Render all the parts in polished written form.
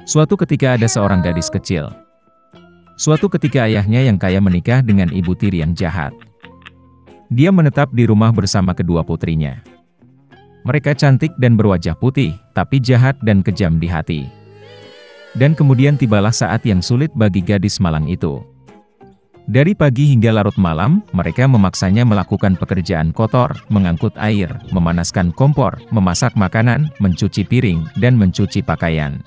Suatu ketika ada seorang gadis kecil. Suatu ketika ayahnya yang kaya menikah dengan ibu tiri yang jahat. Dia menetap di rumah bersama kedua putrinya. Mereka cantik dan berwajah putih, tapi jahat dan kejam di hati. Dan kemudian tibalah saat yang sulit bagi gadis malang itu. Dari pagi hingga larut malam, mereka memaksanya melakukan pekerjaan kotor, mengangkut air, memanaskan kompor, memasak makanan, mencuci piring, dan mencuci pakaian.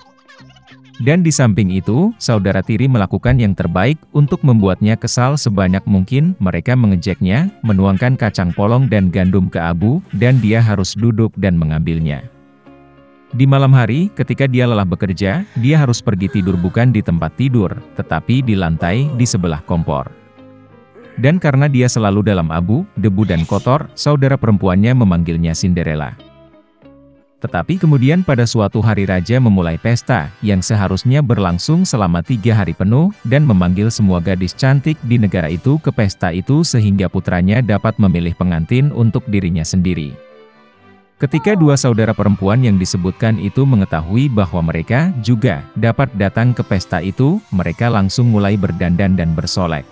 Dan di samping itu, saudara tiri melakukan yang terbaik untuk membuatnya kesal sebanyak mungkin. Mereka mengejeknya, menuangkan kacang polong dan gandum ke abu, dan dia harus duduk dan mengambilnya. Di malam hari, ketika dia lelah bekerja, dia harus pergi tidur bukan di tempat tidur, tetapi di lantai di sebelah kompor. Dan karena dia selalu dalam abu, debu dan kotor, saudara perempuannya memanggilnya Cinderella. Tetapi kemudian pada suatu hari raja memulai pesta, yang seharusnya berlangsung selama 3 hari penuh, dan memanggil semua gadis cantik di negara itu ke pesta itu sehingga putranya dapat memilih pengantin untuk dirinya sendiri. Ketika dua saudara perempuan yang disebutkan itu mengetahui bahwa mereka juga dapat datang ke pesta itu, mereka langsung mulai berdandan dan bersolek.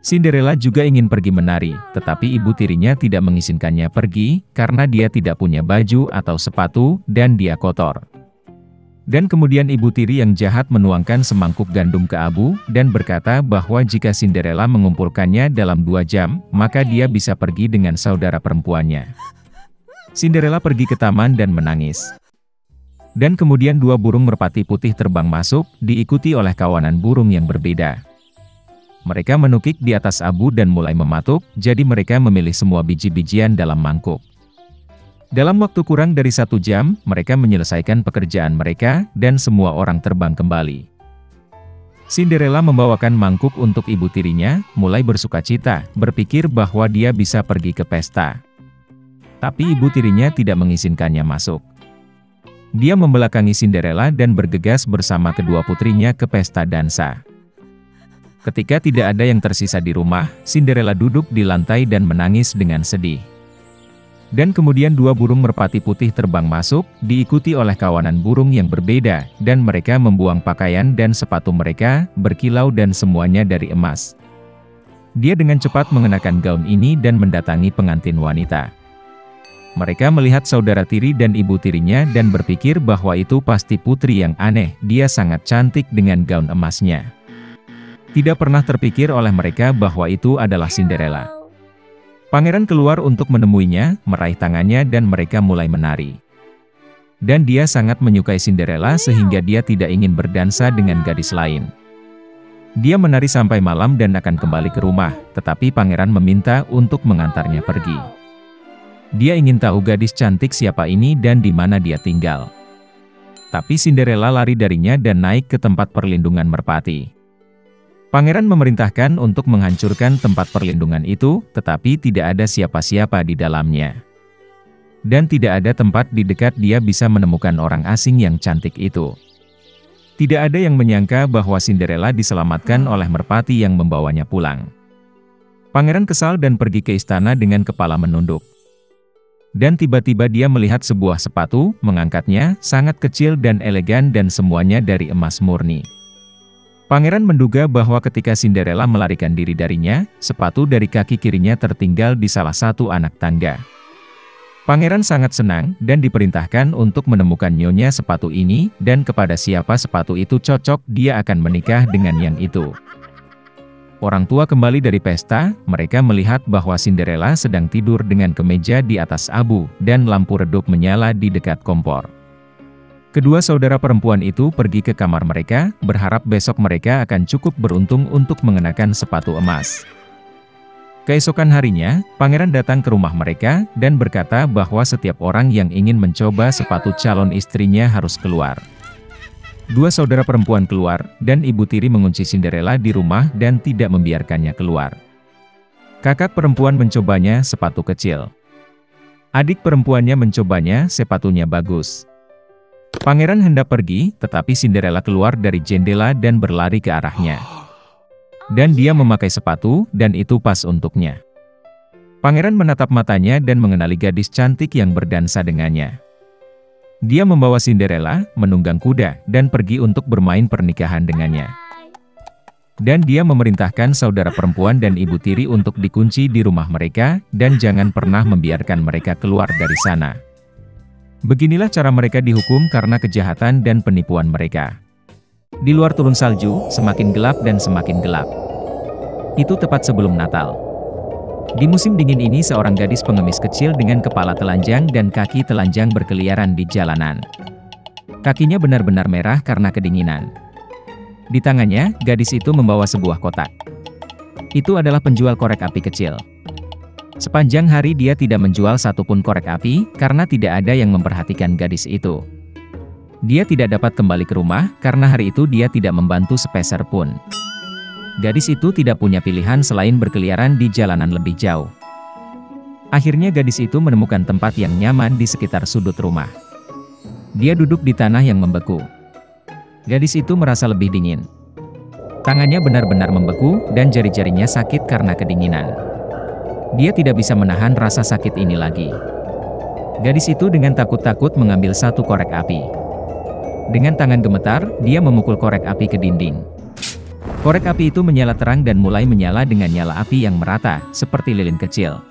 Cinderella juga ingin pergi menari, tetapi ibu tirinya tidak mengizinkannya pergi, karena dia tidak punya baju atau sepatu, dan dia kotor. Dan kemudian ibu tiri yang jahat menuangkan semangkuk gandum ke abu, dan berkata bahwa jika Cinderella mengumpulkannya dalam 2 jam, maka dia bisa pergi dengan saudara perempuannya. Cinderella pergi ke taman dan menangis. Dan kemudian 2 burung merpati putih terbang masuk, diikuti oleh kawanan burung yang berbeda. Mereka menukik di atas abu dan mulai mematuk, jadi mereka memilih semua biji-bijian dalam mangkuk. Dalam waktu kurang dari 1 jam, mereka menyelesaikan pekerjaan mereka, dan semua orang terbang kembali. Cinderella membawakan mangkuk untuk ibu tirinya, mulai bersukacita, berpikir bahwa dia bisa pergi ke pesta. Tapi ibu tirinya tidak mengizinkannya masuk. Dia membelakangi Cinderella dan bergegas bersama kedua putrinya ke pesta dansa. Ketika tidak ada yang tersisa di rumah, Cinderella duduk di lantai dan menangis dengan sedih. Dan kemudian 2 burung merpati putih terbang masuk, diikuti oleh kawanan burung yang berbeda, dan mereka membuang pakaian dan sepatu mereka, berkilau dan semuanya dari emas. Dia dengan cepat mengenakan gaun ini dan mendatangi pengantin wanita. Mereka melihat saudara tiri dan ibu tirinya dan berpikir bahwa itu pasti putri yang aneh, dia sangat cantik dengan gaun emasnya. Tidak pernah terpikir oleh mereka bahwa itu adalah Cinderella. Pangeran keluar untuk menemuinya, meraih tangannya dan mereka mulai menari. Dan dia sangat menyukai Cinderella sehingga dia tidak ingin berdansa dengan gadis lain. Dia menari sampai malam dan akan kembali ke rumah, tetapi pangeran meminta untuk mengantarnya pergi. Dia ingin tahu gadis cantik siapa ini dan di mana dia tinggal. Tapi Cinderella lari darinya dan naik ke tempat perlindungan merpati. Pangeran memerintahkan untuk menghancurkan tempat perlindungan itu, tetapi tidak ada siapa-siapa di dalamnya. Dan tidak ada tempat di dekat dia bisa menemukan orang asing yang cantik itu. Tidak ada yang menyangka bahwa Cinderella diselamatkan oleh merpati yang membawanya pulang. Pangeran kesal dan pergi ke istana dengan kepala menunduk. Dan tiba-tiba dia melihat sebuah sepatu, mengangkatnya, sangat kecil dan elegan dan semuanya dari emas murni. Pangeran menduga bahwa ketika Cinderella melarikan diri darinya, sepatu dari kaki kirinya tertinggal di salah satu anak tangga. Pangeran sangat senang, dan diperintahkan untuk menemukan nyonya sepatu ini, dan kepada siapa sepatu itu cocok, dia akan menikah dengan yang itu. Orang tua kembali dari pesta, mereka melihat bahwa Cinderella sedang tidur dengan kemeja di atas abu, dan lampu redup menyala di dekat kompor. Kedua saudara perempuan itu pergi ke kamar mereka, berharap besok mereka akan cukup beruntung untuk mengenakan sepatu emas. Keesokan harinya, pangeran datang ke rumah mereka, dan berkata bahwa setiap orang yang ingin mencoba sepatu calon istrinya harus keluar. Dua saudara perempuan keluar, dan ibu tiri mengunci Cinderella di rumah dan tidak membiarkannya keluar. Kakak perempuan mencobanya sepatu kecil. Adik perempuannya mencobanya sepatunya bagus. Pangeran hendak pergi, tetapi Cinderella keluar dari jendela dan berlari ke arahnya. Dan dia memakai sepatu, dan itu pas untuknya. Pangeran menatap matanya dan mengenali gadis cantik yang berdansa dengannya. Dia membawa Cinderella, menunggang kuda, dan pergi untuk bermain pernikahan dengannya. Dan dia memerintahkan saudara perempuan dan ibu tiri untuk dikunci di rumah mereka, dan jangan pernah membiarkan mereka keluar dari sana. Beginilah cara mereka dihukum karena kejahatan dan penipuan mereka. Di luar turun salju, semakin gelap dan semakin gelap. Itu tepat sebelum Natal. Di musim dingin ini seorang gadis pengemis kecil dengan kepala telanjang dan kaki telanjang berkeliaran di jalanan. Kakinya benar-benar merah karena kedinginan. Di tangannya, gadis itu membawa sebuah kotak. Itu adalah penjual korek api kecil. Sepanjang hari dia tidak menjual satupun korek api, karena tidak ada yang memperhatikan gadis itu. Dia tidak dapat kembali ke rumah, karena hari itu dia tidak membantu sepeser pun. Gadis itu tidak punya pilihan selain berkeliaran di jalanan lebih jauh. Akhirnya gadis itu menemukan tempat yang nyaman di sekitar sudut rumah. Dia duduk di tanah yang membeku. Gadis itu merasa lebih dingin. Tangannya benar-benar membeku, dan jari-jarinya sakit karena kedinginan. Dia tidak bisa menahan rasa sakit ini lagi. Gadis itu dengan takut-takut mengambil satu korek api. Dengan tangan gemetar, dia memukul korek api ke dinding. Korek api itu menyala terang dan mulai menyala dengan nyala api yang merata, seperti lilin kecil.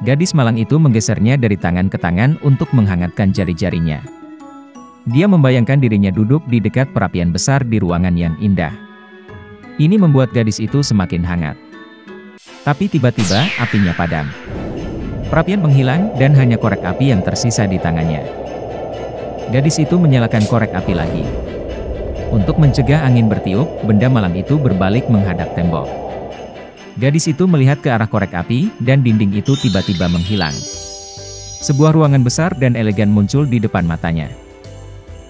Gadis malang itu menggesernya dari tangan ke tangan untuk menghangatkan jari-jarinya. Dia membayangkan dirinya duduk di dekat perapian besar di ruangan yang indah. Ini membuat gadis itu semakin hangat. Tapi tiba-tiba, apinya padam. Perapian menghilang, dan hanya korek api yang tersisa di tangannya. Gadis itu menyalakan korek api lagi. Untuk mencegah angin bertiup, benda malang itu berbalik menghadap tembok. Gadis itu melihat ke arah korek api, dan dinding itu tiba-tiba menghilang. Sebuah ruangan besar dan elegan muncul di depan matanya.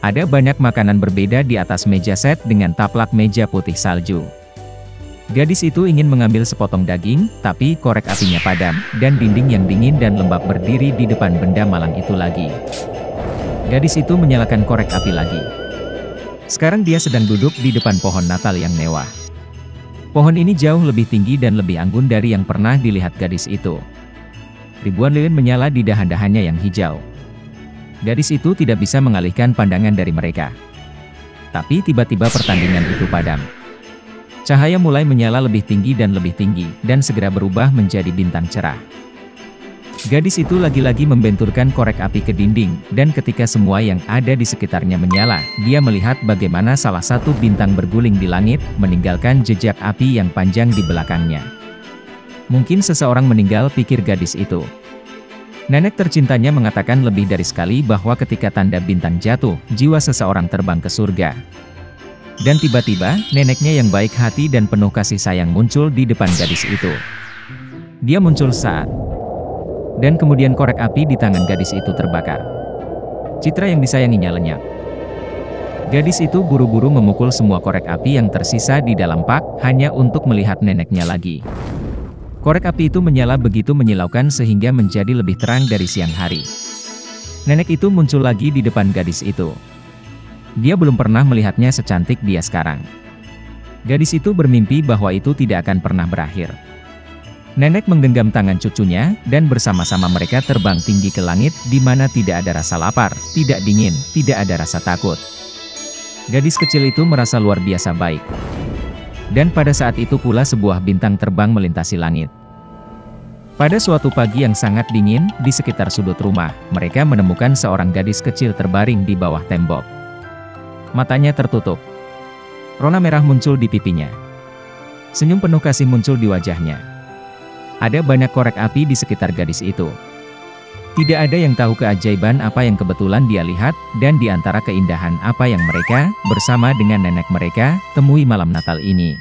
Ada banyak makanan berbeda di atas meja set dengan taplak meja putih salju. Gadis itu ingin mengambil sepotong daging, tapi korek apinya padam, dan dinding yang dingin dan lembab berdiri di depan benda malang itu lagi. Gadis itu menyalakan korek api lagi. Sekarang dia sedang duduk di depan pohon Natal yang mewah. Pohon ini jauh lebih tinggi dan lebih anggun dari yang pernah dilihat gadis itu. Ribuan lilin menyala di dahan-dahannya yang hijau. Gadis itu tidak bisa mengalihkan pandangan dari mereka. Tapi tiba-tiba pertandingan itu padam. Cahaya mulai menyala lebih tinggi, dan segera berubah menjadi bintang cerah. Gadis itu lagi-lagi membenturkan korek api ke dinding, dan ketika semua yang ada di sekitarnya menyala, dia melihat bagaimana salah satu bintang berguling di langit, meninggalkan jejak api yang panjang di belakangnya. Mungkin seseorang meninggal, pikir gadis itu. Nenek tercintanya mengatakan lebih dari sekali bahwa ketika tanda bintang jatuh, jiwa seseorang terbang ke surga. Dan tiba-tiba, neneknya yang baik hati dan penuh kasih sayang muncul di depan gadis itu. Dia muncul saat dan kemudian korek api di tangan gadis itu terbakar. Citra yang disayanginya lenyap. Gadis itu buru-buru memukul semua korek api yang tersisa di dalam pak, hanya untuk melihat neneknya lagi. Korek api itu menyala begitu menyilaukan sehingga menjadi lebih terang dari siang hari. Nenek itu muncul lagi di depan gadis itu. Dia belum pernah melihatnya secantik dia sekarang. Gadis itu bermimpi bahwa itu tidak akan pernah berakhir. Nenek menggenggam tangan cucunya, dan bersama-sama mereka terbang tinggi ke langit, di mana tidak ada rasa lapar, tidak dingin, tidak ada rasa takut. Gadis kecil itu merasa luar biasa baik. Dan pada saat itu pula sebuah bintang terbang melintasi langit. Pada suatu pagi yang sangat dingin, di sekitar sudut rumah, mereka menemukan seorang gadis kecil terbaring di bawah tembok. Matanya tertutup. Rona merah muncul di pipinya. Senyum penuh kasih muncul di wajahnya. Ada banyak korek api di sekitar gadis itu. Tidak ada yang tahu keajaiban apa yang kebetulan dia lihat, dan di antara keindahan apa yang mereka, bersama dengan nenek mereka, temui malam Natal ini.